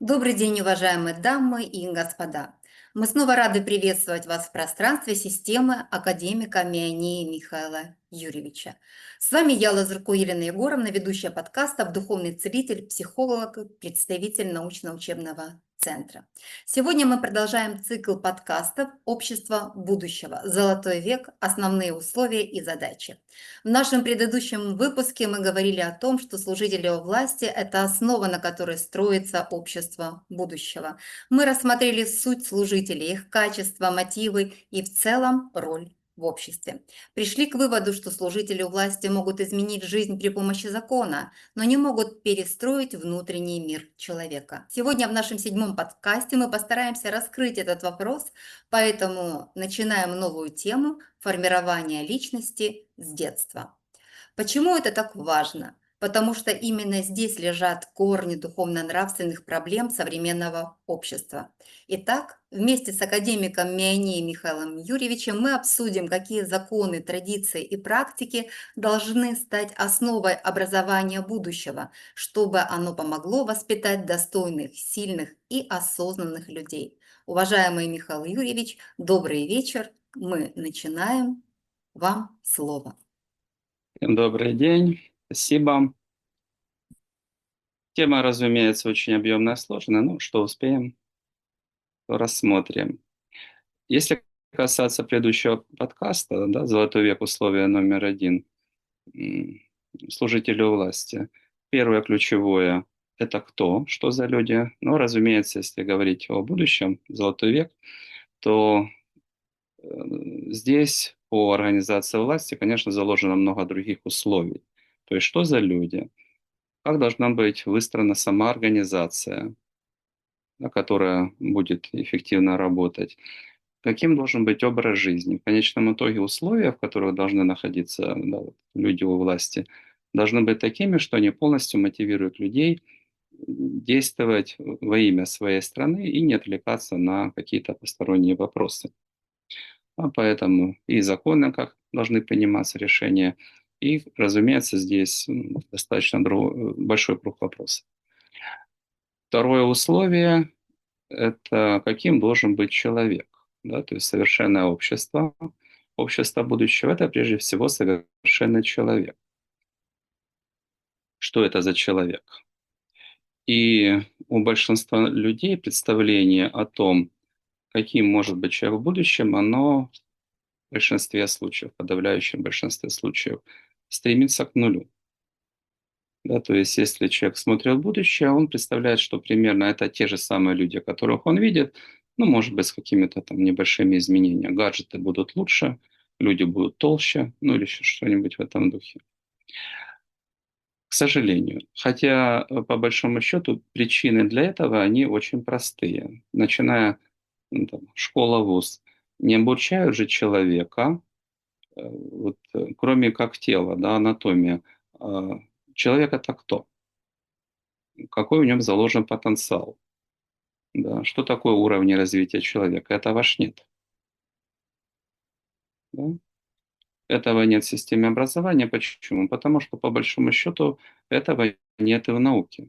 Добрый день, уважаемые дамы и господа. Мы снова рады приветствовать вас в пространстве системы академика Мианея Михаила Юрьевича. С вами я, Лазурко Елена Егоровна, ведущая подкастов, духовный целитель, психолог, представитель научно-учебного центра. Сегодня мы продолжаем цикл подкастов «Общество будущего. Золотой век. Основные условия и задачи». В нашем предыдущем выпуске мы говорили о том, что служители у власти – это основа, на которой строится общество будущего. Мы рассмотрели суть служителей, их качества, мотивы и в целом роль в обществе. Пришли к выводу, что служители у власти могут изменить жизнь при помощи закона, но не могут перестроить внутренний мир человека. Сегодня в нашем 7-м подкасте мы постараемся раскрыть этот вопрос, поэтому начинаем новую тему формирования личности с детства. Почему это так важно? Потому что именно здесь лежат корни духовно-нравственных проблем современного общества. Итак, вместе с академиком Мианеем Михаилом Юрьевичем мы обсудим, какие законы, традиции и практики должны стать основой образования будущего, чтобы оно помогло воспитать достойных, сильных и осознанных людей. Уважаемый Михаил Юрьевич, добрый вечер. Мы начинаем. Вам слово. Добрый день, спасибо. Тема, разумеется, очень объемная, сложная, но что успеем, то рассмотрим. Если касаться предыдущего подкаста, да, «Золотой век. Условия номер 1», служители у власти. Первое ключевое – это кто, что за люди. Но, разумеется, если говорить о будущем, «Золотой век», то здесь по организации власти, конечно, заложено много других условий. То есть, что за люди? Как должна быть выстроена сама организация, да, которая будет эффективно работать? Каким должен быть образ жизни? В конечном итоге условия, в которых должны находиться, да, вот, люди у власти, должны быть такими, что они полностью мотивируют людей действовать во имя своей страны и не отвлекаться на какие-то посторонние вопросы. Поэтому и законы как должны приниматься решения, и, разумеется, здесь достаточно большой круг вопросов. Второе условие – это каким должен быть человек. Да? То есть совершенное общество, общество будущего – это прежде всего совершенный человек. Что это за человек? И у большинства людей представление о том, каким может быть человек в будущем, оно в большинстве случаев, в подавляющем большинстве случаев, стремится к нулю. Да, то есть, если человек смотрит в будущее, он представляет, что примерно это те же самые люди, которых он видит, ну, может быть, с какими-то там небольшими изменениями. Гаджеты будут лучше, люди будут толще, ну, или еще что-нибудь в этом духе. К сожалению. Хотя, по большому счету, причины для этого, они очень простые. Начиная там, школа, вуз. Не обучают же человека, вот, кроме как тела, да, анатомия. Человек это кто? Какой в нем заложен потенциал? Да? Что такое уровень развития человека? Это ваш нет. Да? Этого нет в системе образования. Почему? Потому что, по большому счету, этого нет и в науке.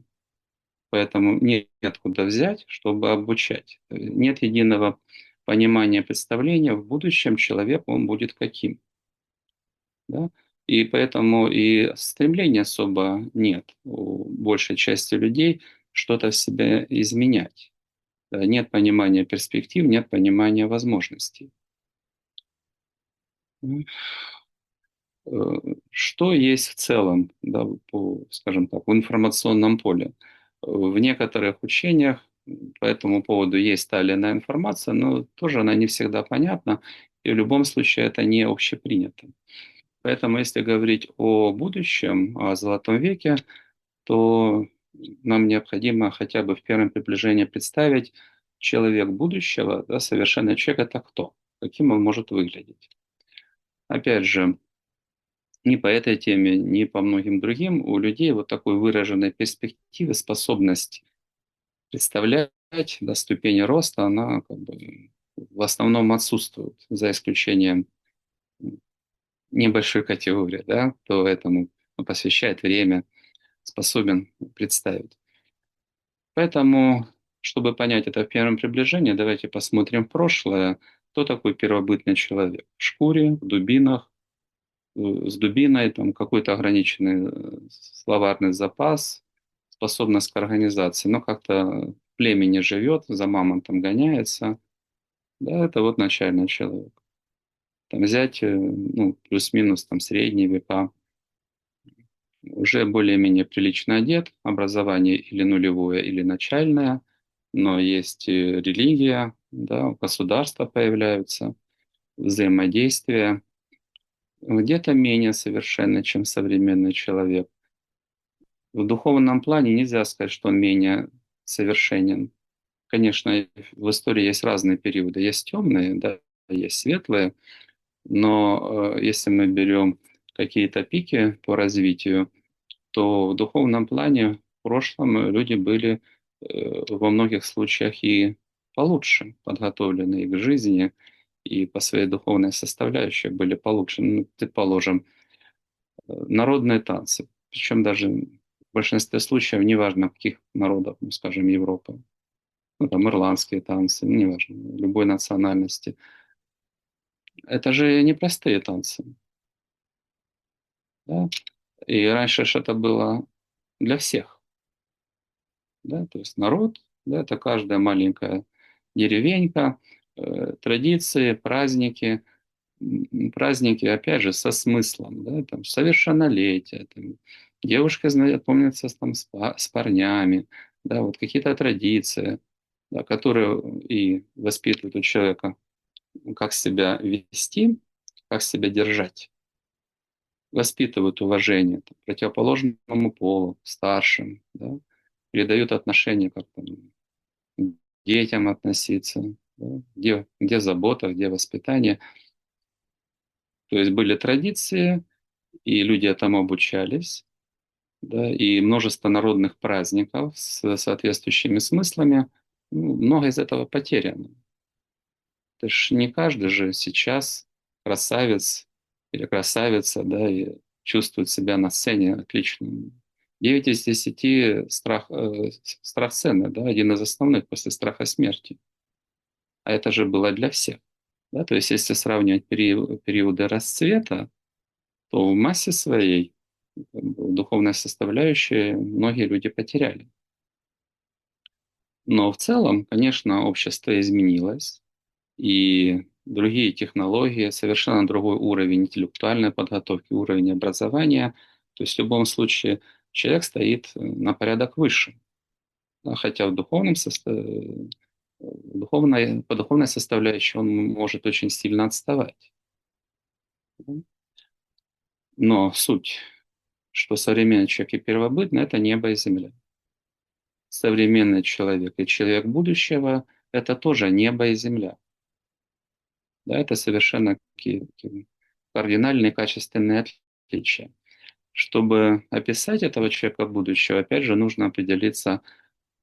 Поэтому нет откуда взять, чтобы обучать. Нет единого понимания, представления. В будущем человек, он будет каким. Да? И поэтому и стремления особо нет у большей части людей что-то в себе изменять. Нет понимания перспектив, нет понимания возможностей. Э, Что есть в целом, да, скажем так, в информационном поле? В некоторых учениях по этому поводу есть та или иная информация, но тоже она не всегда понятна, и в любом случае это не общепринято. Поэтому если говорить о будущем, о Золотом веке, то нам необходимо хотя бы в первом приближении представить человек будущего, да, совершенный человек – это кто? Каким он может выглядеть? Опять же, ни по этой теме, ни по многим другим у людей вот такой выраженной перспективы, способность представлять, да, ступени роста, она как бы в основном отсутствует, за исключением небольшой категории, да, кто этому посвящает время, способен представить. Поэтому Чтобы понять это в первом приближении, давайте посмотрим в прошлое. Кто такой первобытный человек? В шкуре, в дубинах, с дубиной, там какой-то ограниченный словарный запас, способность к организации, но как-то в племени живет, за мамонтом гоняется. Да, это вот начальный человек. Там взять, ну, плюс-минус там средние века, уже более-менее прилично одет, образование или нулевое, или начальное, но есть религия, да, у государства появляются, взаимодействие, где-то менее совершенный, чем современный человек. В духовном плане нельзя сказать, что он менее совершенен. Конечно, в истории есть разные периоды. Есть темные, да, есть светлые, но если мы берем какие-то пики по развитию, то в духовном плане в прошлом люди были во многих случаях и получше подготовлены и к жизни, и по своей духовной составляющей были получше. Ну, предположим, народные танцы. Причем даже в большинстве случаев, неважно каких народов, ну, скажем, Европы, ну, там ирландские танцы, ну, неважно, любой национальности. Это же непростые танцы. Да? И раньше же это было для всех. Да? То есть народ, да, это каждая маленькая деревенька, традиции, праздники, праздники, опять же, со смыслом, да, там, совершеннолетие, там, девушка знакомится там, с парнями, да, вот какие-то традиции, да, которые и воспитывают у человека, как себя вести, как себя держать, воспитывают уважение там, к противоположному полу, старшим, да, передают отношения, как там, к детям относиться, да, где забота, где воспитание. То есть были традиции, и люди этому обучались, да, и множество народных праздников с соответствующими смыслами. Ну, много из этого потеряно. Это ж не каждый же сейчас красавец или красавица, да, и чувствует себя на сцене отлично. 9 из 10 страх сцены, да, один из основных после страха смерти. А это же было для всех. Да? То есть если сравнивать периоды расцвета, то в массе своей духовной составляющей многие люди потеряли. Но в целом, конечно, общество изменилось, и другие технологии, совершенно другой уровень интеллектуальной подготовки, уровень образования. То есть в любом случае человек стоит на порядок выше. Да, хотя в по духовной составляющей он может очень сильно отставать. Но суть, что современный человек и первобытный — это небо и земля. Современный человек и человек будущего — это тоже небо и земля. Да, это совершенно такие кардинальные качественные отличия. Чтобы описать этого человека будущего, опять же, нужно определиться,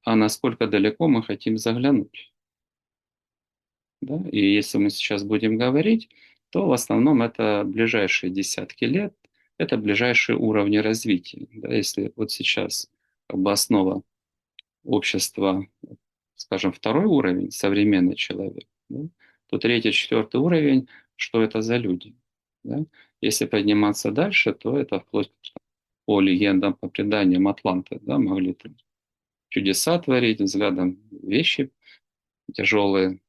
а насколько далеко мы хотим заглянуть. Да? И если мы сейчас будем говорить, то в основном это ближайшие десятки лет, это ближайшие уровни развития. Да? Если вот сейчас как бы основа общества, скажем, второй уровень, современный человек, да, то третий, четвертый уровень, что это за люди. Да? Если подниматься дальше, то это вплоть по легендам, по преданиям Атланты, да, могли там чудеса творить, взглядом вещи тяжелые,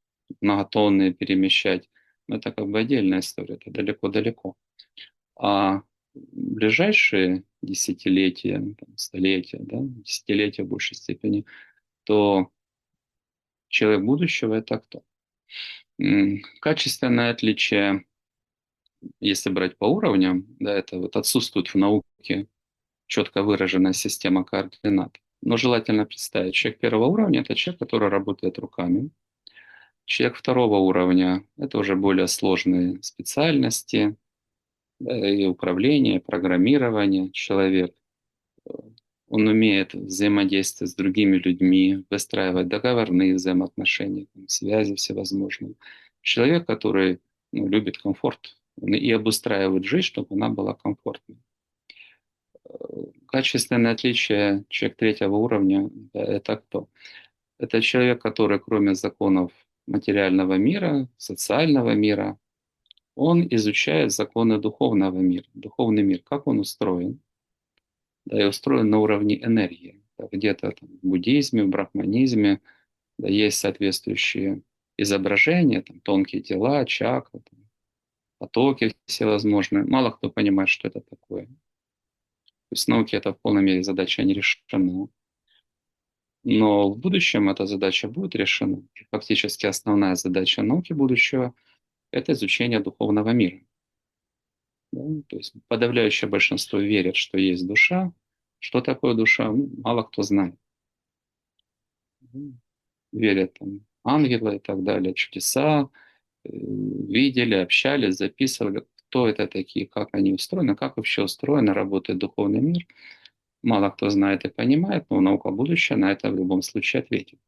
многотонные перемещать. Но это как бы отдельная история, это далеко-далеко. А ближайшие десятилетия, там, столетия, да, десятилетия в большей степени, то человек будущего — это кто? Качественное отличие, если брать по уровням, да, это вот отсутствует в науке четко выраженная система координат. Но желательно представить, человек первого уровня — это человек, который работает руками. Человек второго уровня — это уже более сложные специальности, да, и управление, программирование. Человек, он умеет взаимодействовать с другими людьми, выстраивать договорные взаимоотношения, там, связи всевозможные. Человек, который, ну, любит комфорт, он и обустраивает жизнь, чтобы она была комфортной. Качественное отличие человек третьего уровня — это кто? Это человек, который кроме законов материального мира, социального мира, он изучает законы духовного мира, духовный мир, как он устроен, да, и устроен на уровне энергии. Да, где-то там в буддизме, в брахманизме, да, есть соответствующие изображения, там, тонкие тела, чакры, там, потоки всевозможные. Мало кто понимает, что это такое. То есть науке это в полной мере задача не решена. Но в будущем эта задача будет решена. Фактически основная задача науки будущего — это изучение духовного мира. Да? То есть подавляющее большинство верит, что есть душа. Что такое душа, мало кто знает. Верят там ангелы и так далее, чудеса, видели, общались, записывали, кто это такие, как они устроены, как вообще устроен и работает духовный мир. Мало кто знает и понимает, но наука будущего на это в любом случае ответит.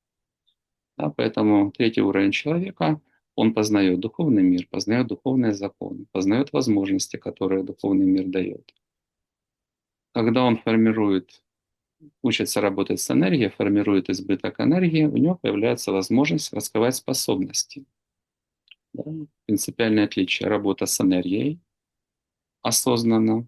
Да, поэтому третий уровень человека, он познает духовный мир, познает духовные законы, познает возможности, которые духовный мир дает. Когда он формирует, учится работать с энергией, формирует избыток энергии, у него появляется возможность раскрывать способности. Да? Принципиальное отличие — работа с энергией осознанно.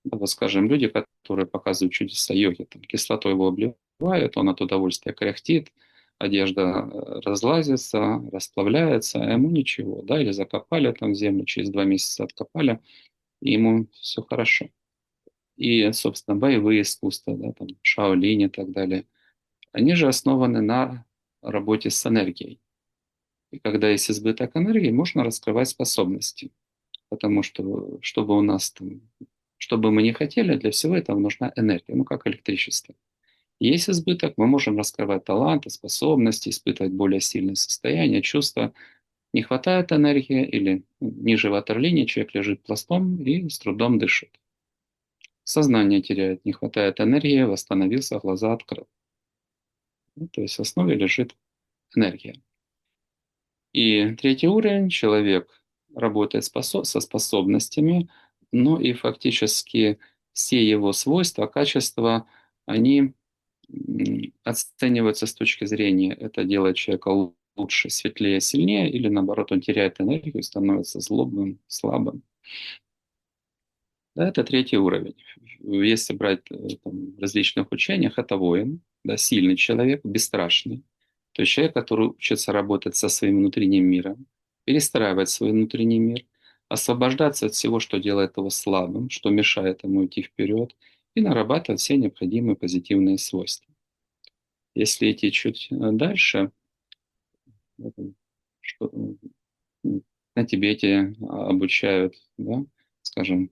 Да, вот, скажем, люди, которые показывают чудеса йоги, там, кислотой его обливают, он от удовольствия кряхтит, одежда разлазится, расплавляется, а ему ничего, да, или закопали там в землю, через 2 месяца откопали, и ему все хорошо. И, собственно, боевые искусства, да, там, Шаолинь и так далее, они же основаны на работе с энергией. И когда есть избыток энергии, можно раскрывать способности. Потому что, чтобы у нас там, что бы мы ни хотели, для всего этого нужна энергия, ну как электричество. Есть избыток, мы можем раскрывать таланты, способности, испытывать более сильные состояния, чувства. Не хватает энергии или ниже ватерлинии, человек лежит пластом и с трудом дышит. Сознание теряет, не хватает энергии, восстановился, глаза открыл. Ну, то есть в основе лежит энергия. И третий уровень — человек работает со способностями, но и фактически все его свойства, качества, они оцениваются с точки зрения, это делает человека лучше, светлее, сильнее, или наоборот, он теряет энергию, становится злобным, слабым. Да, это третий уровень. Если брать там, в различных учениях, это воин, да, сильный человек, бесстрашный. То есть человек, который учится работать со своим внутренним миром, перестраивать свой внутренний мир, освобождаться от всего, что делает его слабым, что мешает ему идти вперед, и нарабатывать все необходимые позитивные свойства. Если идти чуть дальше, что, на Тибете обучают, да, скажем,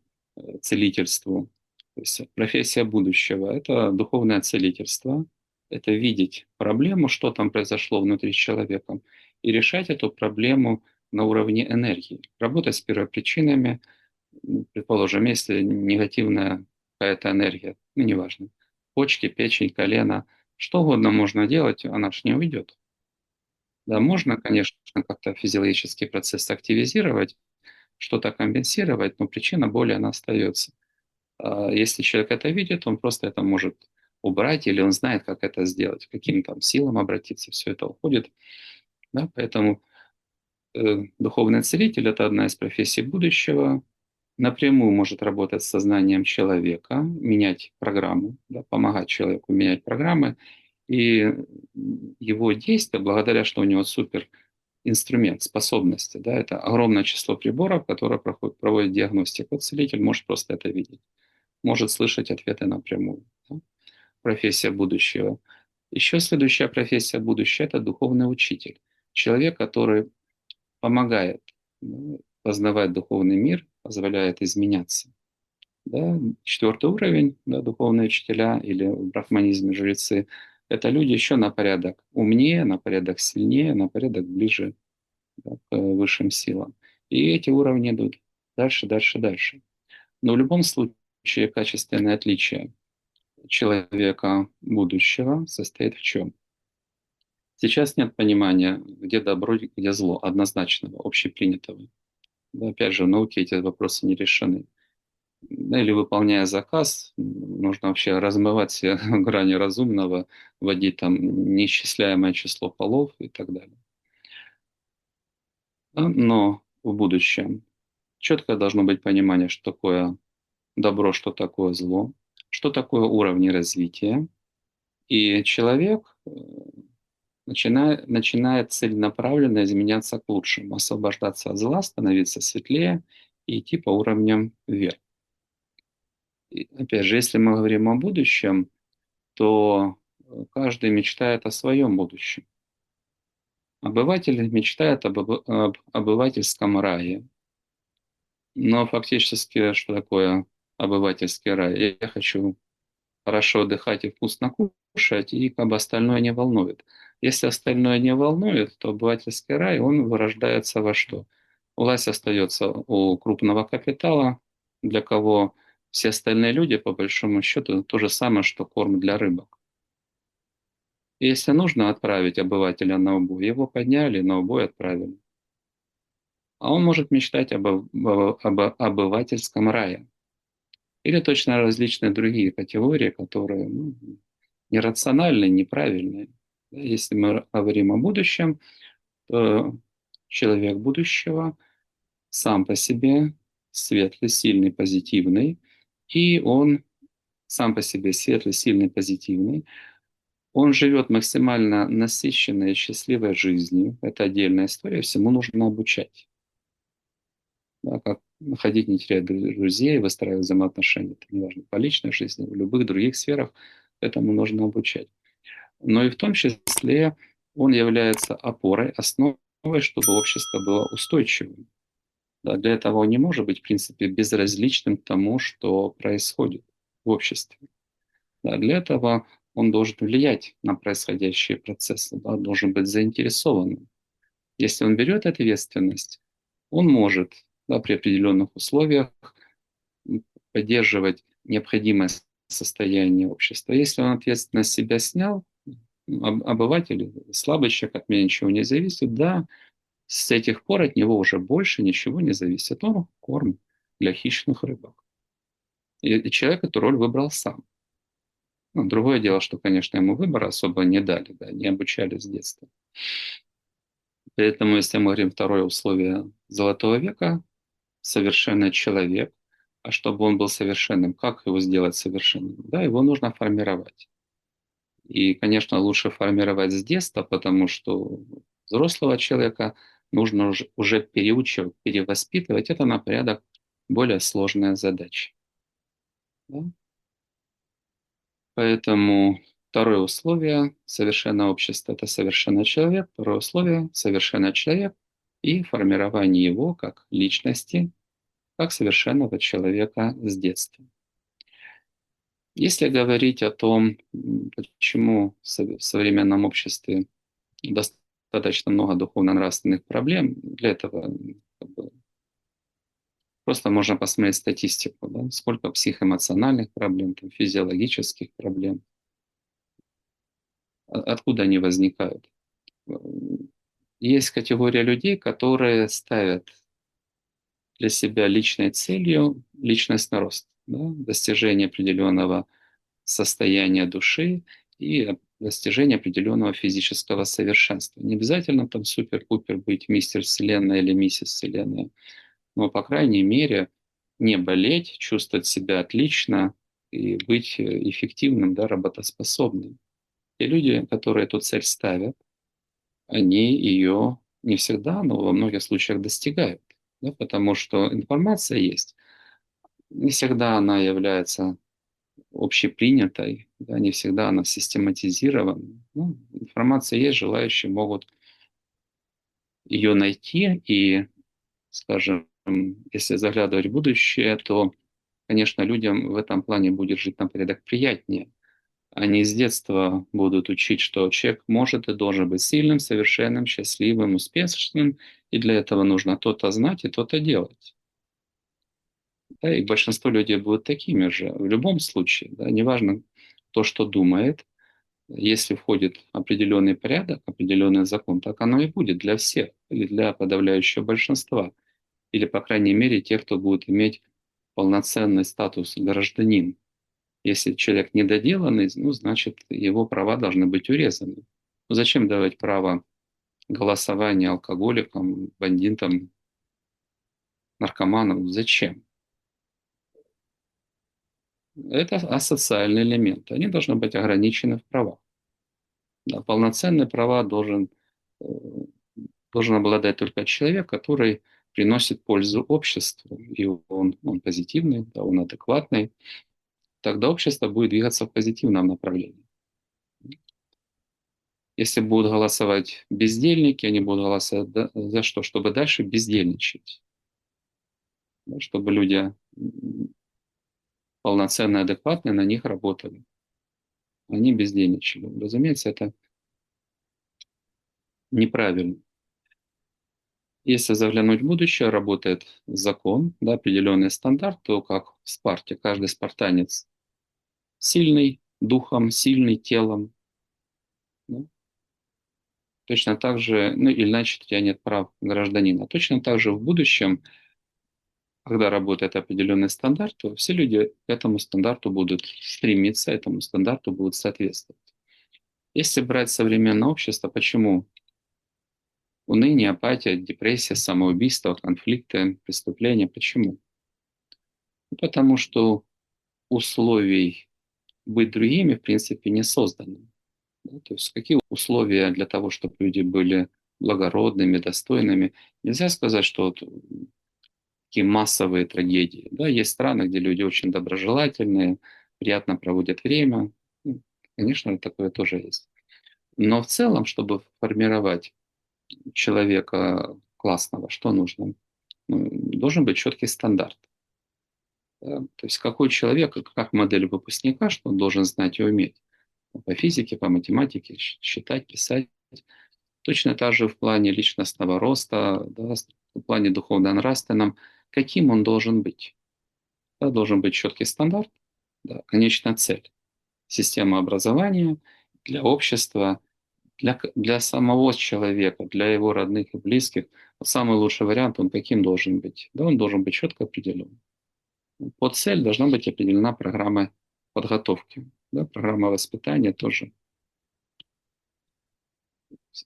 целительству. То есть профессия будущего — это духовное целительство, это видеть проблему, что там произошло внутри человека, и решать эту проблему на уровне энергии. Работать с первопричинами, предположим, если негативная какая-то энергия, ну, неважно, почки, печень, колено, что угодно можно делать, она же не уйдет. Да, можно, конечно, как-то физиологический процесс активизировать, что-то компенсировать, но причина боли, она остается. Если человек это видит, он просто это может убрать, или он знает, как это сделать, к каким там силам обратиться, все это уходит. Да? Поэтому духовный целитель — это одна из профессий будущего, напрямую может работать с сознанием человека, менять программу, да, помогать человеку менять программы, и его действия, благодаря, что у него супер инструмент, способности, да, это огромное число приборов, которые проводят диагностику. Вот целитель может просто это видеть, может слышать ответы напрямую. Да? Профессия будущего. Еще следующая профессия будущего — это духовный учитель. Человек, который помогает, да, познавать духовный мир, позволяет изменяться. Да? Четвертый уровень, да, духовные учителя или в брахманизме жрецы — это люди еще на порядок умнее, на порядок сильнее, на порядок ближе, да, к высшим силам. И эти уровни идут дальше, дальше, дальше. Но в любом случае качественное отличие человека будущего состоит в чем? Сейчас нет понимания, где добро, где зло, однозначного, общепринятого. Да, опять же, в науке эти вопросы не решены. Да, или выполняя заказ, нужно вообще размывать все грани разумного, вводить там неисчисляемое число полов и так далее. Да? Но в будущем четкое должно быть понимание, что такое добро, что такое зло, что такое уровни развития. И человек начинает целенаправленно изменяться к лучшему, освобождаться от зла, становиться светлее и идти по уровням вверх. И опять же, если мы говорим о будущем, то каждый мечтает о своем будущем. Обыватель мечтает об обывательском рае. Но фактически, что такое обывательский рай? Я хочу хорошо отдыхать и вкусно кушать, и как бы остальное не волнует. Если остальное не волнует, то обывательский рай, он вырождается во что? Власть остается у крупного капитала, для кого все остальные люди, по большому счету, то же самое, что корм для рыбок. И если нужно отправить обывателя на убой, его подняли, на убой отправили. А он может мечтать об обывательском рае. Или точно различные другие категории, которые нерациональные, неправильные. Да, если мы говорим о будущем, то человек будущего сам по себе светлый, сильный, позитивный, и он сам по себе светлый, сильный, позитивный, он живет максимально насыщенной и счастливой жизнью. Это отдельная история, всему нужно обучать. Да, как находить, не терять друзей, выстраивать взаимоотношения, это неважно, по личной жизни, в любых других сферах этому нужно обучать. Но и в том числе он является опорой, основой, чтобы общество было устойчивым. Да, для этого он не может быть, в принципе, безразличным к тому, что происходит в обществе. Да, для этого он должен влиять на происходящие процессы, да, должен быть заинтересованным. Если он берет ответственность, он может, да, при определенных условиях поддерживать необходимое состояние общества. Если он ответственность с себя снял, обыватель, слабый человек, от меня ничего не зависит, да, с этих пор от него уже больше ничего не зависит. Он корм для хищных рыбок. И человек эту роль выбрал сам. Ну, другое дело, что, конечно, ему выбора особо не дали, да, не обучали с детства. Поэтому, если мы говорим второе условие золотого века, совершенный человек, а чтобы он был совершенным, как его сделать совершенным? Да, его нужно формировать. И, конечно, лучше формировать с детства, потому что взрослого человека нужно уже переучивать, перевоспитывать. Это на порядок более сложная задача. Да? Поэтому второе условие совершенного общества — это совершенный человек. Второе условие — совершенный человек и формирование его как личности, как совершенного человека с детства. Если говорить о том, почему в современном обществе достаточно много духовно-нравственных проблем, для этого как бы, просто можно посмотреть статистику, да, сколько психоэмоциональных проблем, там, физиологических проблем, откуда они возникают. Есть категория людей, которые ставят для себя личной целью личностный рост, да, достижение определенного состояния души и достижение определенного физического совершенства. Не обязательно там супер-пупер быть мистер Вселенная или миссис Вселенная, но, по крайней мере, не болеть, чувствовать себя отлично и быть эффективным, да, работоспособным. Те люди, которые эту цель ставят, они ее не всегда, но во многих случаях достигают, да, потому что информация есть. Не всегда она является общепринятой, да, не всегда она систематизирована. Ну, информация есть, желающие могут ее найти. И, скажем, если заглядывать в будущее, то, конечно, людям в этом плане будет жить на порядок приятнее. Они с детства будут учить, что человек может и должен быть сильным, совершенным, счастливым, успешным, и для этого нужно то-то знать и то-то делать. Да, и большинство людей будут такими же в любом случае. Да, неважно то, что думает, если входит определенный порядок, определенный закон, так оно и будет для всех или для подавляющего большинства, или, по крайней мере, тех, кто будет иметь полноценный статус гражданин. Если человек недоделанный, ну, значит, его права должны быть урезаны. Ну, зачем давать право голосования алкоголикам, бандитам, наркоманам? Зачем? Это асоциальный элемент. Они должны быть ограничены в правах. Да, полноценные права э, должен обладать только человек, который приносит пользу обществу, и он позитивный, да, он адекватный, тогда общество будет двигаться в позитивном направлении. Если будут голосовать бездельники, они будут голосовать за что? Чтобы дальше бездельничать. Да, чтобы люди полноценные, адекватные на них работали. Они бездельничали. Разумеется, это неправильно. Если заглянуть в будущее, работает закон, да, определенный стандарт, то как в Спарте каждый спартанец сильный духом, сильный телом. Да. Точно так же, ну или иначе у тебя нет прав гражданина. Точно так же в будущем, когда работает определенный стандарт, то все люди к этому стандарту будут стремиться, этому стандарту будут соответствовать. Если брать современное общество, почему уныние, апатия, депрессия, самоубийство, конфликты, преступления? Почему? Ну, потому что условий быть другими, в принципе, не создано. Да, то есть какие условия для того, чтобы люди были благородными, достойными? Нельзя сказать, что вот такие массовые трагедии. Да, есть страны, где люди очень доброжелательные, приятно проводят время. Ну, конечно, такое тоже есть. Но в целом, чтобы формировать человека классного, что нужно? Ну, должен быть четкий стандарт. Да? То есть какой человек, как модель выпускника, что он должен знать и уметь. По физике, по математике, считать, писать. Точно так же в плане личностного роста, да, в плане духовно-нравственном, каким он должен быть. Да, должен быть четкий стандарт, да, конечная цель. Система образования для общества, для самого человека, для его родных и близких. Вот самый лучший вариант, он каким должен быть? Да, он должен быть четко определен. Под цель должна быть определена программа подготовки, да, программа воспитания тоже.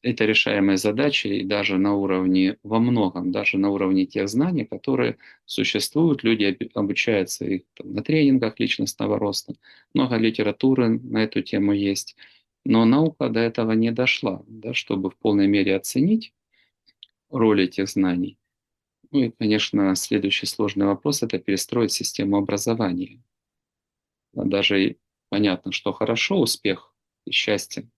Это решаемые задачи и даже на уровне, во многом, даже на уровне тех знаний, которые существуют. Люди обучаются их там, на тренингах личностного роста. Много литературы на эту тему есть. Но наука до этого не дошла, да, чтобы в полной мере оценить роль этих знаний. Ну и, конечно, следующий сложный вопрос – это перестроить систему образования. Даже понятно, что хорошо, успех и счастье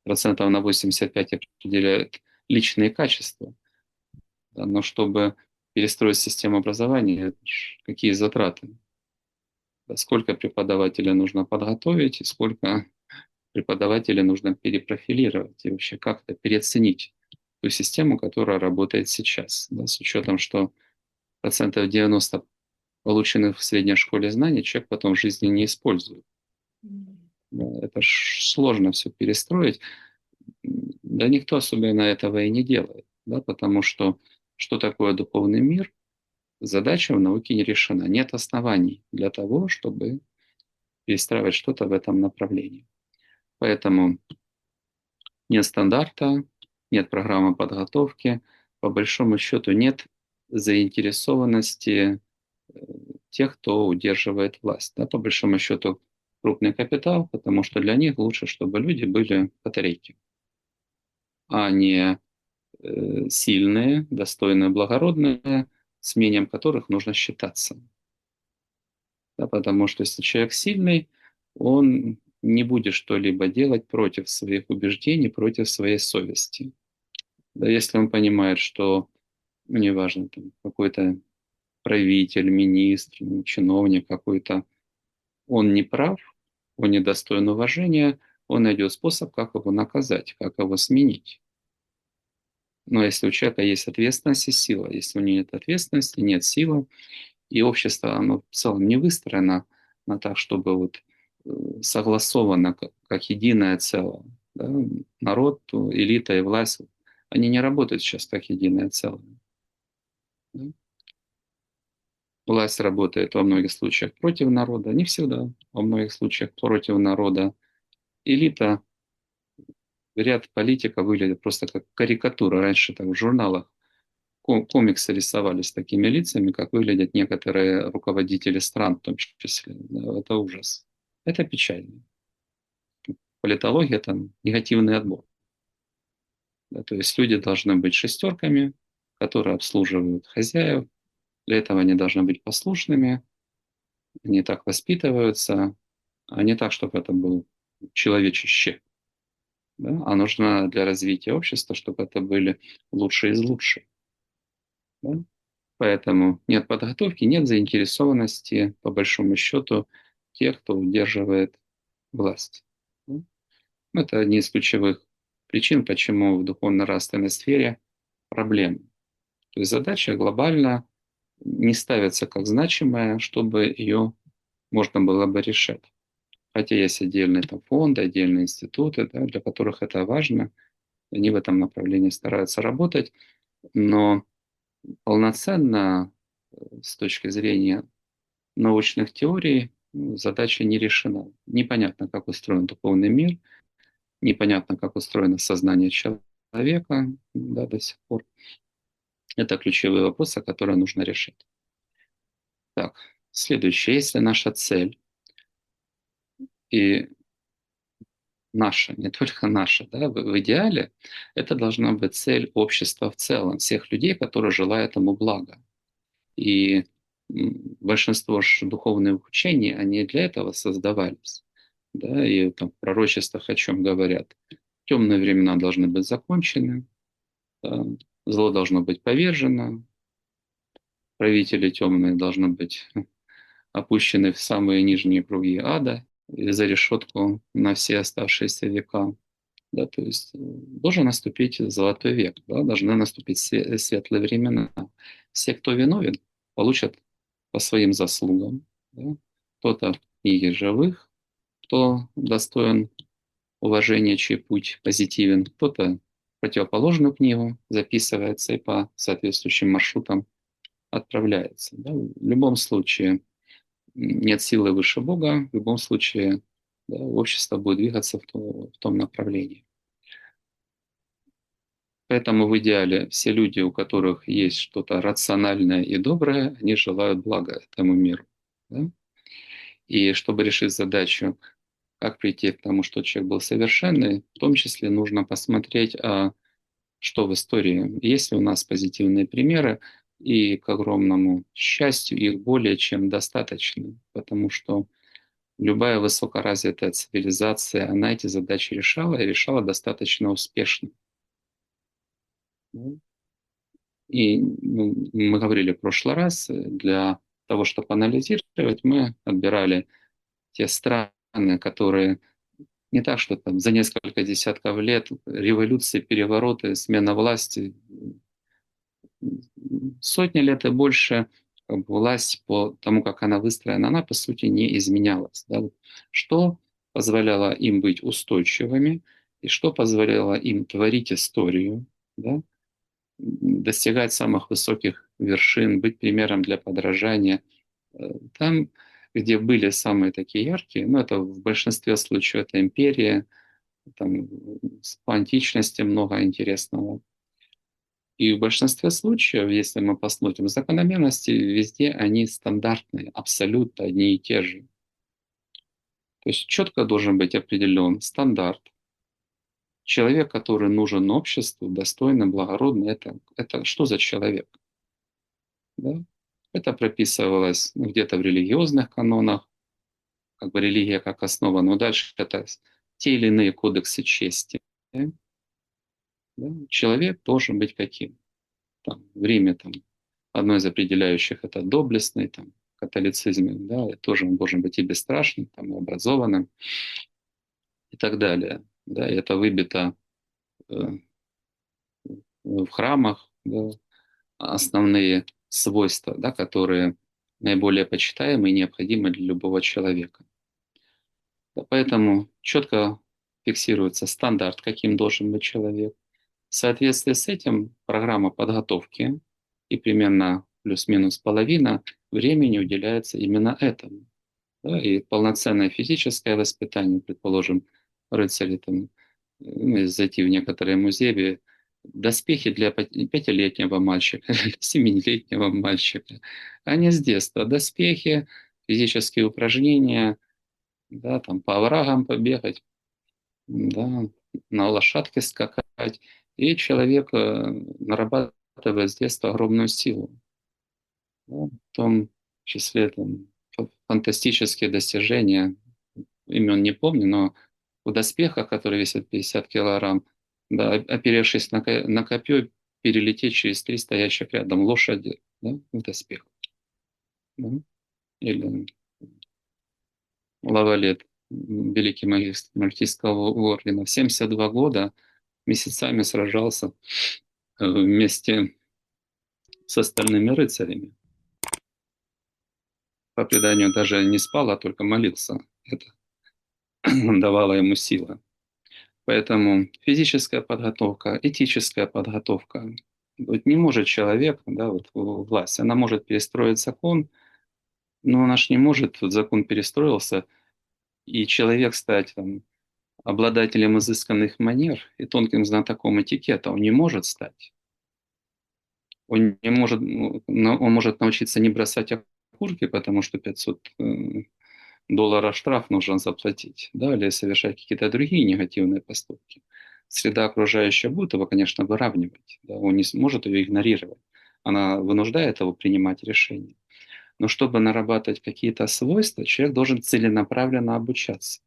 процентов на 85 определяют личные качества. Да, но чтобы перестроить систему образования, какие затраты? Да, сколько преподавателей нужно подготовить, и сколько преподавателей нужно перепрофилировать, и вообще как это переоценить ту систему, которая работает сейчас, да, с учетом, что процентов 90 полученных в средней школе знаний человек потом в жизни не использует. Да, это сложно все перестроить. Да никто особенно этого и не делает, да, потому что такое духовный мир, задача в науке не решена. Нет оснований для того, чтобы перестраивать что-то в этом направлении. Поэтому нет стандарта, нет программы подготовки, по большому счету нет заинтересованности тех, кто удерживает власть. Да, по большому счету крупный капитал, потому что для них лучше, чтобы люди были батарейки, а не сильные, достойные, благородные, с мнением которых нужно считаться. Да, потому что если человек сильный, он не будет что-либо делать против своих убеждений, против своей совести. Да, если он понимает, что, ну, неважно, там, какой-то правитель, министр, ну, чиновник какой-то, он не прав, он недостоин уважения, он найдет способ, как его наказать, как его сменить. Но если у человека есть ответственность и сила, если у него нет ответственности, нет силы, и общество, оно в целом не выстроено на так, чтобы вот согласованно, как единое целое. Да? Народ, элита и власть, они не работают сейчас как единое целое. Да? власть работает во многих случаях против народа, не всегда, во многих случаях против народа. Элита, ряд политиков выглядит просто как карикатура. Раньше так в журналах комиксы рисовали с такими лицами, как выглядят некоторые руководители стран, в том числе. Да, это ужас. Это печально. Политология — это негативный отбор. Да, то есть люди должны быть шестерками, которые обслуживают хозяев. Для этого они должны быть послушными, они так воспитываются, а не так, чтобы это был человечище. Да? А нужно для развития общества, чтобы это были лучшие из лучших. Да? Поэтому нет подготовки, нет заинтересованности, по большому счету, тех, кто удерживает власть. Да? Это одни из ключевых причин, почему в духовно-нравственной сфере проблемы. То есть задача глобально не ставится как значимая, чтобы ее можно было бы решать. Хотя есть отдельные там фонды, отдельные институты, да, для которых это важно, они в этом направлении стараются работать, но полноценно с точки зрения научных теорий задача не решена. Непонятно, как устроен духовный мир, непонятно, как устроено сознание человека, да, до сих пор. Это ключевые вопросы, которые нужно решить. Так, следующее. Если наша цель и наша, не только наша, да, в идеале, это должна быть цель общества в целом, всех людей, которые желают ему блага. И большинство ж духовных учений, они для этого создавались. Да, и там в пророчествах о чем говорят. Темные времена должны быть закончены, да, зло должно быть повержено, правители темные должны быть опущены в самые нижние круги ада и за решетку на все оставшиеся века. Да, то есть должен наступить золотой век, да, должны наступить светлые времена. Все, кто виновен, получат по своим заслугам. Да. Кто-то из живых, кто достоин уважения, чей путь позитивен, кто-то противоположную книгу записывается и по соответствующим маршрутам отправляется. Да. В любом случае нет силы выше Бога, в любом случае, да, общество будет двигаться в том направлении. Поэтому в идеале все люди, у которых есть что-то рациональное и доброе, они желают блага этому миру. Да? И чтобы решить задачу, как прийти к тому, что человек был совершенный, в том числе нужно посмотреть, что в истории. Есть ли у нас позитивные примеры, и к огромному счастью их более чем достаточно, потому что любая высокоразвитая цивилизация, она эти задачи решала и решала достаточно успешно. И мы говорили в прошлый раз, для того, чтобы анализировать, мы отбирали те страны, которые не так, что там за несколько десятков лет революции, перевороты, смена власти, сотни лет и больше как бы, власть по тому, как она выстроена, она по сути не изменялась. Да? Что позволяло им быть устойчивыми и что позволяло им творить историю, да? Достигать самых высоких вершин, быть примером для подражания. Там, где были самые такие яркие, ну, это в большинстве случаев это империя, там по античности много интересного. И в большинстве случаев, если мы посмотрим закономерности, везде они стандартные, абсолютно одни и те же. То есть четко должен быть определен стандарт. Человек, который нужен обществу, достойный, благородный, это что за человек? Да? Это прописывалось где-то в религиозных канонах, как бы религия как основа, но дальше это те или иные кодексы чести. Да? Да? Человек должен быть каким? Там, в Риме там, одно из определяющих это доблестный, там, католицизме, да, и тоже он должен быть и бесстрашным, там, и образованным и так далее. Да, и это выбито э, в храмах, да, основные свойства, да, которые наиболее почитаемы и необходимы для любого человека. Да, поэтому четко фиксируется стандарт, каким должен быть человек. В соответствии с этим программа подготовки и примерно плюс-минус половина времени уделяется именно этому. Да, и полноценное физическое воспитание, предположим, рыцари там, зайти в некоторые музеи, доспехи для пятилетнего мальчика, семилетнего мальчика. Они с детства доспехи, физические упражнения, да, там по оврагам побегать, да, на лошадке скакать. И человек нарабатывает с детства огромную силу. Да, в том числе там, фантастические достижения, имен не помню, но в доспехах, которые весят 50 килограмм, да, оперевшись на копье, перелететь через 3 стоящих рядом лошади, да, в доспехах. Да? Или Лавалет, великий магистр Мальтийского ордена, в 72 года месяцами сражался вместе с остальными рыцарями. По преданию даже не спал, а только молился. Это давало ему силы. Поэтому физическая подготовка, этическая подготовка. Вот не может человек, да, вот власть, она может перестроить закон, но она ж не может, вот закон перестроился, и человек стать там, обладателем изысканных манер и тонким знатоком этикета, он не может стать. Он не может, он может научиться не бросать окурки, потому что 500 долларов штраф нужно заплатить, да, или совершать какие-то другие негативные поступки. Среда окружающая будет его, конечно, выравнивать, да, он не сможет ее игнорировать. Она вынуждает его принимать решения. Но чтобы нарабатывать какие-то свойства, человек должен целенаправленно обучаться.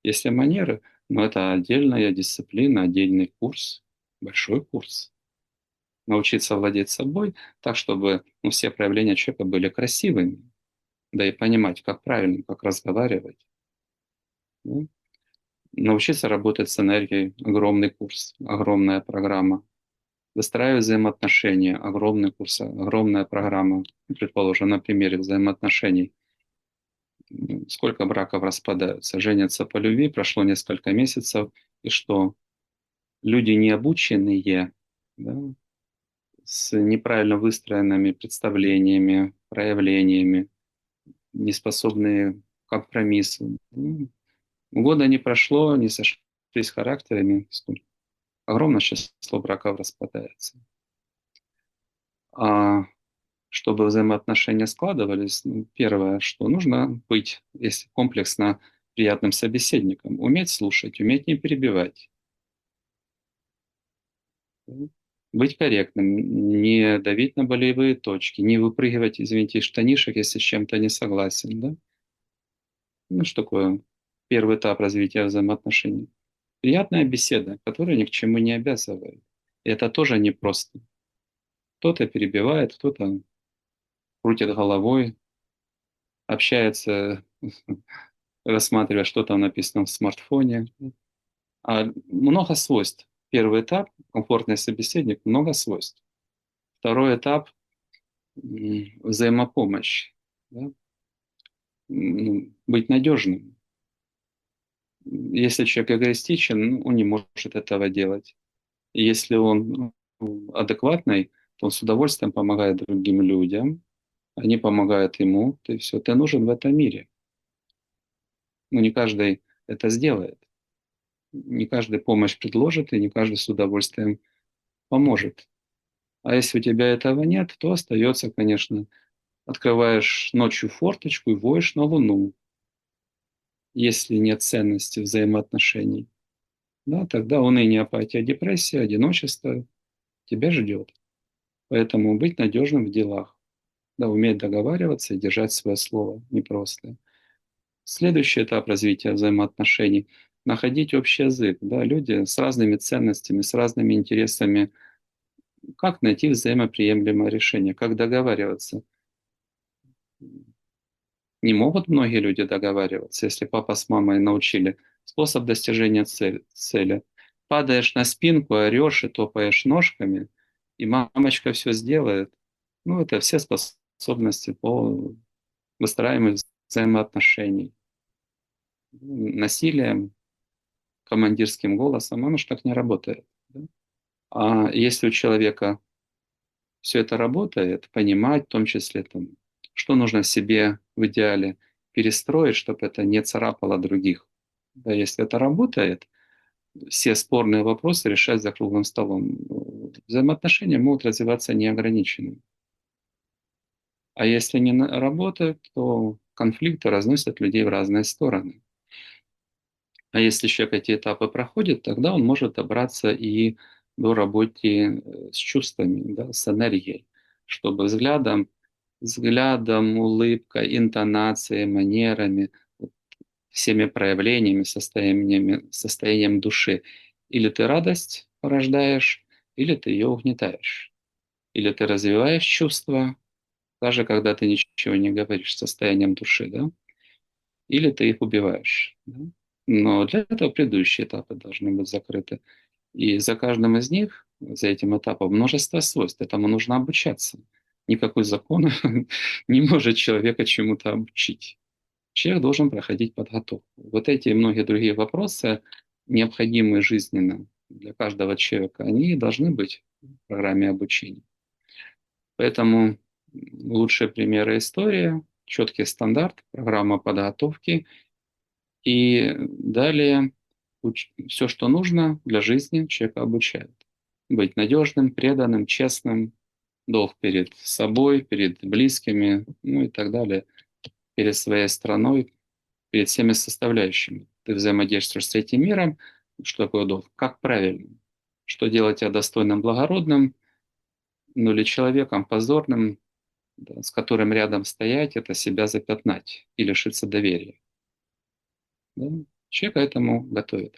Если манеры, ну это отдельная дисциплина, отдельный курс, большой курс. Научиться владеть собой так, чтобы все проявления человека были красивыми, да и понимать, как правильно, как разговаривать. Ну, научиться работать с энергией — огромный курс, огромная программа. Выстраивать взаимоотношения — огромный курс, огромная программа. Предположим, на примере взаимоотношений. Сколько браков распадаются, женятся по любви, прошло несколько месяцев, и что? Люди необученные, да, с неправильно выстроенными представлениями, проявлениями, неспособные к компромиссу. Года не прошло, не сошлись характерами. Огромное число браков распадается. А чтобы взаимоотношения складывались, первое, что нужно быть, если комплексно, приятным собеседником, уметь слушать, уметь не перебивать, быть корректным, не давить на болевые точки, не выпрыгивать, извините, из штанишек, если с чем-то не согласен. Да? Ну, что такое первый этап развития взаимоотношений? Приятная беседа, которая ни к чему не обязывает. И это тоже непросто. Кто-то перебивает, кто-то крутит головой, общается, рассматривая, что там написано в смартфоне. Много свойств. Первый этап — комфортный собеседник, много свойств. Второй этап — взаимопомощь. Да? Быть надежным. Если человек эгоистичен, он не может этого делать. И если он адекватный, то он с удовольствием помогает другим людям, они помогают ему, ты все, ты нужен в этом мире. Но не каждый это сделает. Не каждый помощь предложит, и не каждый с удовольствием поможет. А если у тебя этого нет, то остается, конечно, открываешь ночью форточку и воешь на луну, если нет ценности взаимоотношений. Да, тогда уныние, апатия, депрессия, одиночество тебя ждет. Поэтому быть надежным в делах, да, уметь договариваться и держать свое слово непросто. Следующий этап развития взаимоотношений — находить общий язык. Да, люди с разными ценностями, с разными интересами. Как найти взаимоприемлемое решение, как договариваться? Не могут многие люди договариваться, если папа с мамой научили способ достижения цели. Падаешь на спинку, орешь и топаешь ножками, и мамочка все сделает. Ну, это все способности по выстраиванию взаимоотношений. Насилием, командирским голосом, оно ж так не работает. Да? А если у человека все это работает, понимать, в том числе, там, что нужно в себе в идеале перестроить, чтобы это не царапало других. Да, если это работает, все спорные вопросы решать за круглым столом. Взаимоотношения могут развиваться неограниченно. А если не работают, то конфликты разносят людей в разные стороны. А если человек эти этапы проходит, тогда он может добраться и до работы с чувствами, да, с энергией, чтобы взглядом, улыбкой, интонацией, манерами, вот всеми проявлениями, состоянием души. Или ты радость порождаешь, или ты ее угнетаешь. Или ты развиваешь чувства, даже когда ты ничего не говоришь, состоянием души, да? Или ты их убиваешь. Да? Но для этого предыдущие этапы должны быть закрыты. И за каждым из них, за этим этапом, множество свойств. Этому нужно обучаться. Никакой закон не может человека чему-то обучить. Человек должен проходить подготовку. Вот эти и многие другие вопросы, необходимые жизненно для каждого человека, они должны быть в программе обучения. Поэтому лучшие примеры истории, четкий стандарт, программа подготовки и далее все, что нужно для жизни, человека обучают. Быть надежным, преданным, честным, долг перед собой, перед близкими, ну и так далее, перед своей страной, перед всеми составляющими. Ты взаимодействуешь с этим миром, что такое долг, как правильно, что делать тебя достойным, благородным, ну или человеком позорным, да, с которым рядом стоять, это себя запятнать и лишиться доверия. Да? Человека этому готовит.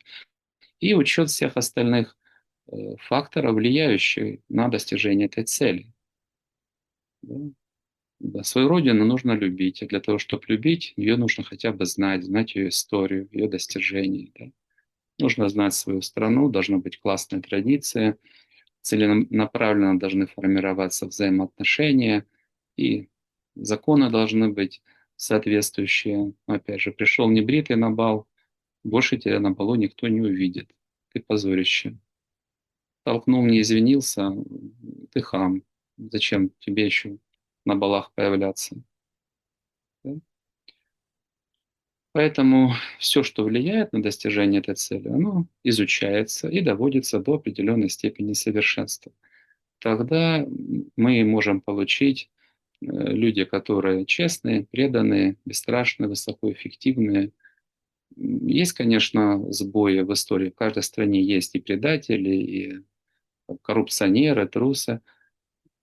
И учет всех остальных факторов, влияющих на достижение этой цели. Да? Да, свою родину нужно любить, а для того, чтобы любить, ее нужно хотя бы знать ее историю, ее достижения. Да? Нужно знать свою страну, должна быть классная традиция, целенаправленно должны формироваться взаимоотношения, и законы должны быть соответствующие. Опять же, пришел небритый на бал, больше тебя на балу никто не увидит. Ты позорище. Толкнул, не извинился, ты хам. Зачем тебе еще на балах появляться? Да? Поэтому все, что влияет на достижение этой цели, оно изучается и доводится до определенной степени совершенства. Тогда мы можем получить люди, которые честные, преданные, бесстрашные, высокоэффективные. Есть, конечно, сбои в истории. В каждой стране есть и предатели, и коррупционеры, трусы.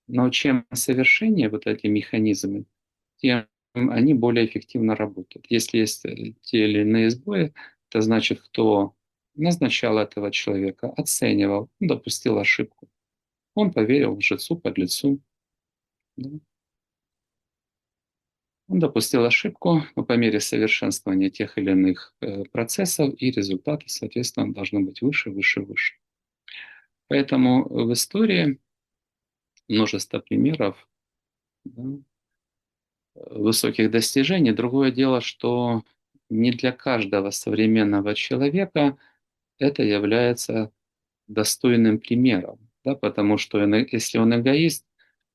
Но чем совершеннее вот эти механизмы, тем они более эффективно работают. Если есть те или иные сбои, это значит, кто назначал этого человека, оценивал, он допустил ошибку. Он поверил лжецу, подлецу. Да. Он допустил ошибку, но по мере совершенствования тех или иных процессов и результаты, соответственно, должны быть выше, выше, выше. Поэтому в истории множество примеров, да, высоких достижений. Другое дело, что не для каждого современного человека это является достойным примером, да, потому что если он эгоист,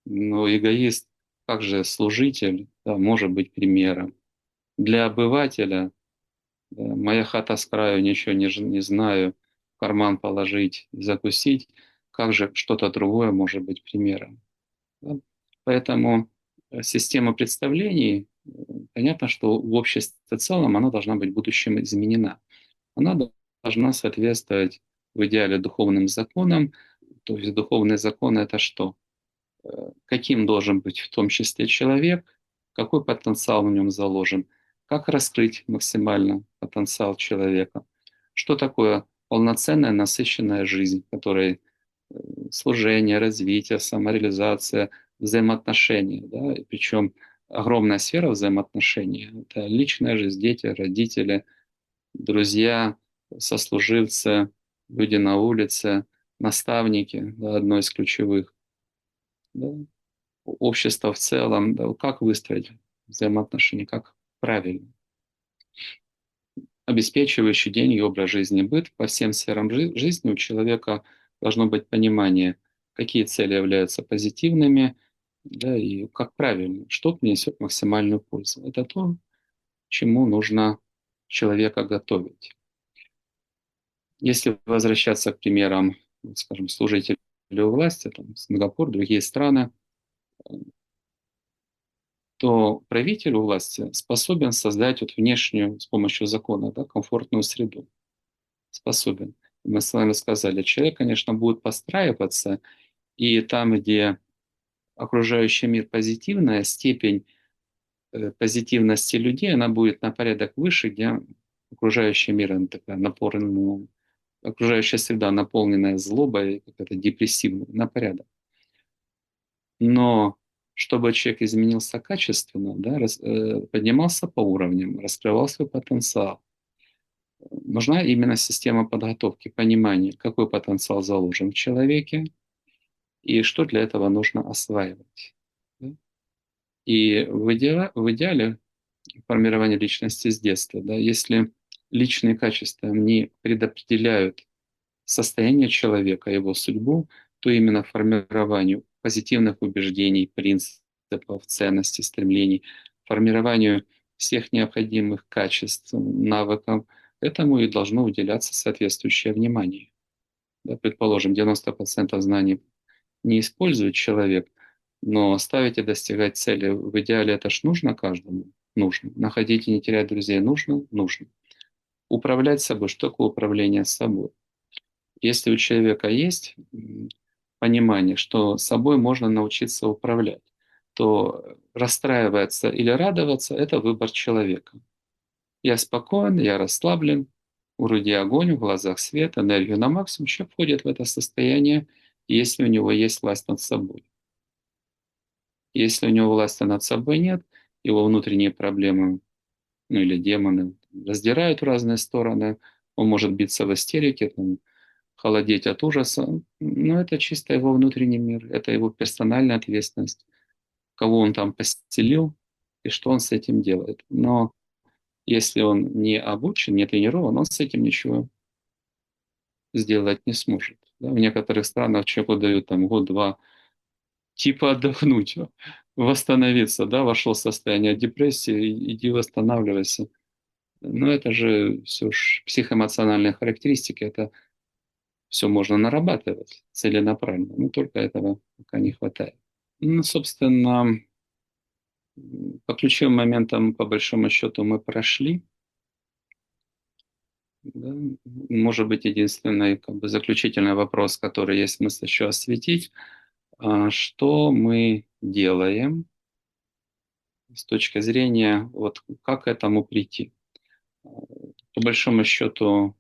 ну, эгоист, как же служитель, да, может быть примером. Для обывателя, да, моя хата с краю, ничего не знаю, в карман положить, закусить, как же что-то другое может быть примером. Да? Поэтому система представлений, понятно, что в обществе в целом она должна быть в будущем изменена. Она должна соответствовать в идеале духовным законам. То есть духовные законы — это что? Каким должен быть в том числе человек, какой потенциал в нем заложен, как раскрыть максимально потенциал человека, что такое полноценная, насыщенная жизнь, в которой служение, развитие, самореализация, взаимоотношения. Да? И причем огромная сфера взаимоотношений. Это личная жизнь, дети, родители, друзья, сослуживцы, люди на улице, наставники, да, одно из ключевых. Да? Общество в целом, да, как выстроить взаимоотношения, как правильно. Обеспечивающий деньги, образ жизни, быт по всем сферам жизни у человека должно быть понимание, какие цели являются позитивными, да, и как правильно, что принесет максимальную пользу. Это то, чему нужно человека готовить. Если возвращаться к примерам, скажем, служителей у власти, там, Сингапур, другие страны, то правитель у власти способен создать вот внешнюю, с помощью закона, да, комфортную среду. Способен. Мы с вами сказали, человек, конечно, будет подстраиваться, и там, где окружающий мир позитивная, степень позитивности людей, она будет на порядок выше, где окружающий мир, она такая напорная, окружающая среда, наполненная злобой, какая-то депрессивная, на порядок. Но чтобы человек изменился качественно, да, поднимался по уровням, раскрывал свой потенциал, нужна именно система подготовки, понимания, какой потенциал заложен в человеке и что для этого нужно осваивать. Да. И в идеале формирование личности с детства, да, если личные качества не предопределяют состояние человека, его судьбу, то именно формированию позитивных убеждений, принципов, ценностей, стремлений, формированию всех необходимых качеств, навыков, этому и должно уделяться соответствующее внимание. Да, предположим, 90% знаний не использует человек, но ставить и достигать цели в идеале это ж нужно каждому? Нужно. Находить и не терять друзей нужно? Нужно. Управлять собой. Что такое управление собой? Если у человека есть понимание, что собой можно научиться управлять, то расстраиваться или радоваться — это выбор человека. Я спокоен, я расслаблен, в груди огонь, в глазах свет, энергию на максимум. Человек входит в это состояние, если у него есть власть над собой. Если у него власти над собой нет, его внутренние проблемы, ну или демоны раздирают в разные стороны, он может биться в истерике, там, холодеть от ужаса, но это чисто его внутренний мир, это его персональная ответственность, кого он там постелил и что он с этим делает. Но если он не обучен, не тренирован, он с этим ничего сделать не сможет. Да? В некоторых странах человеку дают там год-два типа отдохнуть, восстановиться, да, вошел в состояние депрессии, иди восстанавливайся. Но это же все ж психоэмоциональные характеристики, это все можно нарабатывать целенаправленно, но только этого пока не хватает. Ну, собственно, по ключевым моментам, по большому счету, мы прошли. Да. Может быть, единственный как бы заключительный вопрос, который есть смысл еще осветить, что мы делаем с точки зрения, вот как к этому прийти. По большому счету,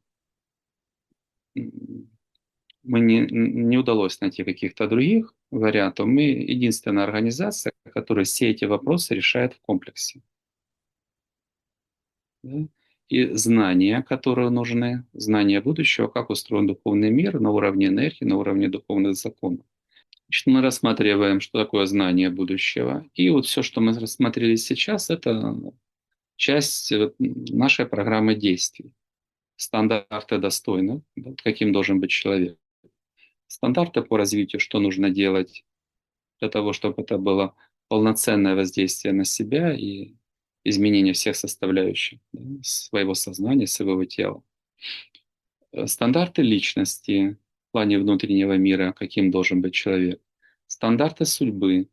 мы не удалось найти каких-то других вариантов. Мы единственная организация, которая все эти вопросы решает в комплексе. Да? И знания, которые нужны, знания будущего, как устроен духовный мир на уровне энергии, на уровне духовных законов. Значит, мы рассматриваем, что такое знание будущего. И вот все, что мы рассмотрели сейчас, это часть нашей программы действий. Стандарты достойны, да, каким должен быть человек. Стандарты по развитию, что нужно делать для того, чтобы это было полноценное воздействие на себя и изменение всех составляющих, да, своего сознания, своего тела. Стандарты личности в плане внутреннего мира, каким должен быть человек. Стандарты судьбы,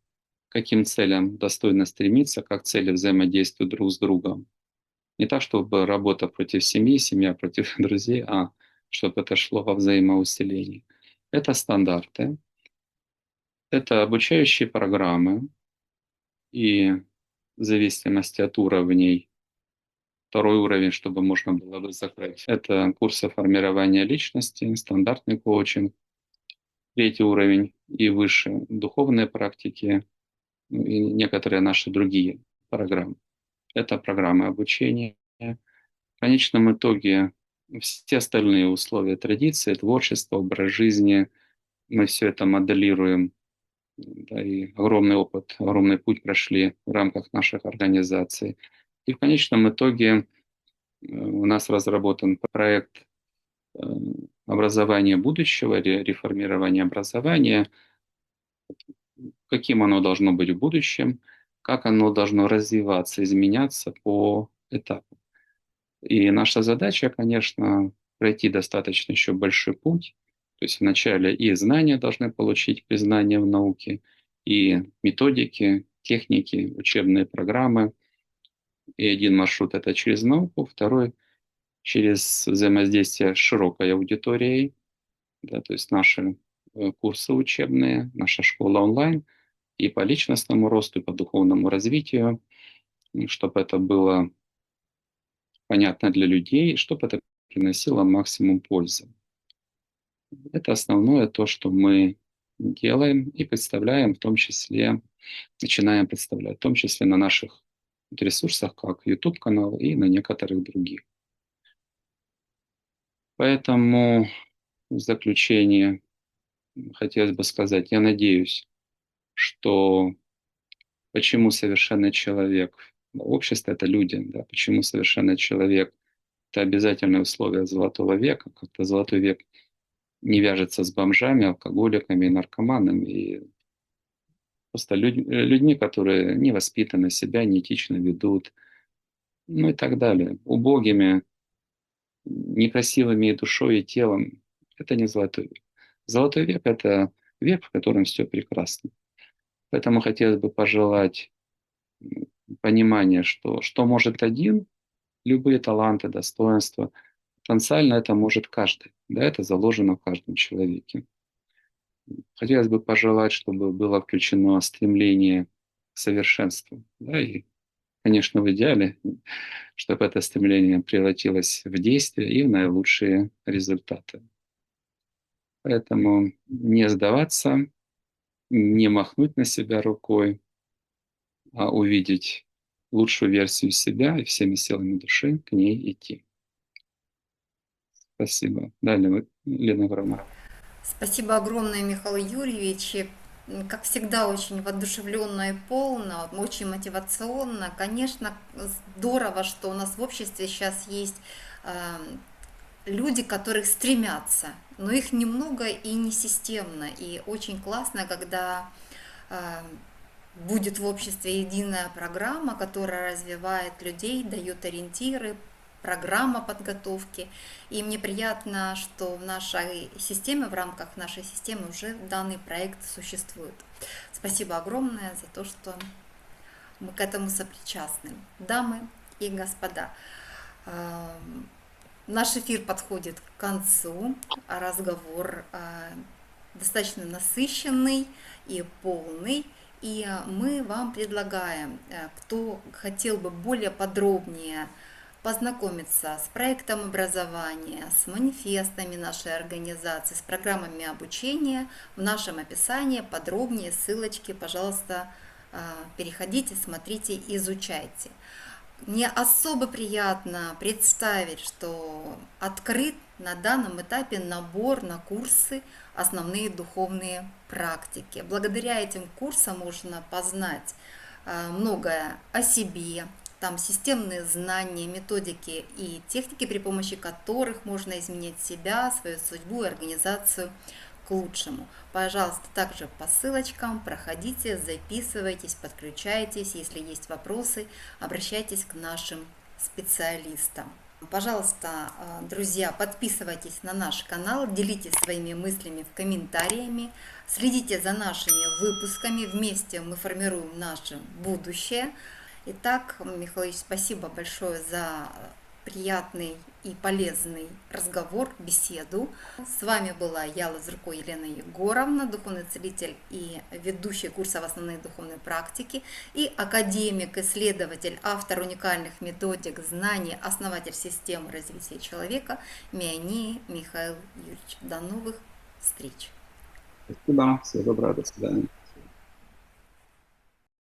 каким целям достойно стремиться, как цели взаимодействуют друг с другом. Не так, чтобы работа против семьи, семья против друзей, а чтобы это шло во взаимоусилении. Это стандарты, это обучающие программы, и в зависимости от уровней, второй уровень, чтобы можно было бы закрыть, это курсы формирования личности, стандартный коучинг, третий уровень и выше духовные практики, ну, и некоторые наши другие программы. Это программы обучения. В конечном итоге все остальные условия традиции, творчество, образ жизни, мы все это моделируем, да, и огромный опыт, огромный путь прошли в рамках наших организаций. И в конечном итоге у нас разработан проект э, образования будущего, реформирования образования, каким оно должно быть в будущем, как оно должно развиваться, изменяться по этапу. И наша задача, конечно, пройти достаточно еще большой путь. То есть вначале и знания должны получить признание в науке, и методики, техники, учебные программы. И один маршрут — это через науку, второй — через взаимодействие с широкой аудиторией, да, то есть наши курсы учебные, наша школа онлайн, и по личностному росту, и по духовному развитию, чтобы это было понятно для людей, чтобы это приносило максимум пользы. Это основное то, что мы делаем и представляем, в том числе, начинаем представлять, в том числе на наших ресурсах, как YouTube-канал и на некоторых других. Поэтому в заключение хотелось бы сказать, я надеюсь, что почему совершенный человек, общество — это люди, да, почему совершенный человек — это обязательное условие золотого века, как-то золотой век не вяжется с бомжами, алкоголиками и наркоманами, и просто людьми, которые не воспитаны, себя неэтично ведут, ну и так далее. Убогими, некрасивыми и душой, и телом. Это не золотой век. Золотой век — это век, в котором все прекрасно. Поэтому хотелось бы пожелать понимания, что может один, любые таланты, достоинства. Потенциально это может каждый. Да, это заложено в каждом человеке. Хотелось бы пожелать, чтобы было включено стремление к совершенству. Да, и, конечно, в идеале, чтобы это стремление превратилось в действие и в наилучшие результаты. Поэтому не сдаваться, не махнуть на себя рукой, а увидеть лучшую версию себя и всеми силами души к ней идти. Спасибо. Далее, Лена Громова. Спасибо огромное, Михаил Юрьевич. И, как всегда, очень воодушевленно и полно, очень мотивационно. Конечно, здорово, что у нас в обществе сейчас есть люди, которые стремятся, но их немного и не системно. И очень классно, когда будет в обществе единая программа, которая развивает людей, дает ориентиры, программа подготовки. И мне приятно, что в нашей системе, в рамках нашей системы уже данный проект существует. Спасибо огромное за то, что мы к этому сопричастны. Дамы и господа, наш эфир подходит к концу, разговор достаточно насыщенный и полный. И мы вам предлагаем, кто хотел бы более подробнее познакомиться с проектом образования, с манифестами нашей организации, с программами обучения, в нашем описании подробнее ссылочки, пожалуйста, переходите, смотрите, изучайте. Мне особо приятно представить, что открыт на данном этапе набор на курсы «Основные духовные практики». Благодаря этим курсам можно познать многое о себе, там системные знания, методики и техники, при помощи которых можно изменить себя, свою судьбу и организацию к лучшему. Пожалуйста, также по ссылочкам проходите, записывайтесь, подключайтесь. Если есть вопросы, обращайтесь к нашим специалистам. Пожалуйста, друзья, подписывайтесь на наш канал, делитесь своими мыслями в комментариями, следите за нашими выпусками, вместе мы формируем наше будущее. Итак, Михаил Ильич, спасибо большое за приятный и полезный разговор, беседу. С вами была я, Лазурко Елена Егоровна, духовный целитель и ведущий курсов «Основные духовные практики», и академик, исследователь, автор уникальных методик, знаний, основатель системы развития человека Миани Михаил Юрьевич. До новых встреч! Спасибо. Всего доброго. До свидания.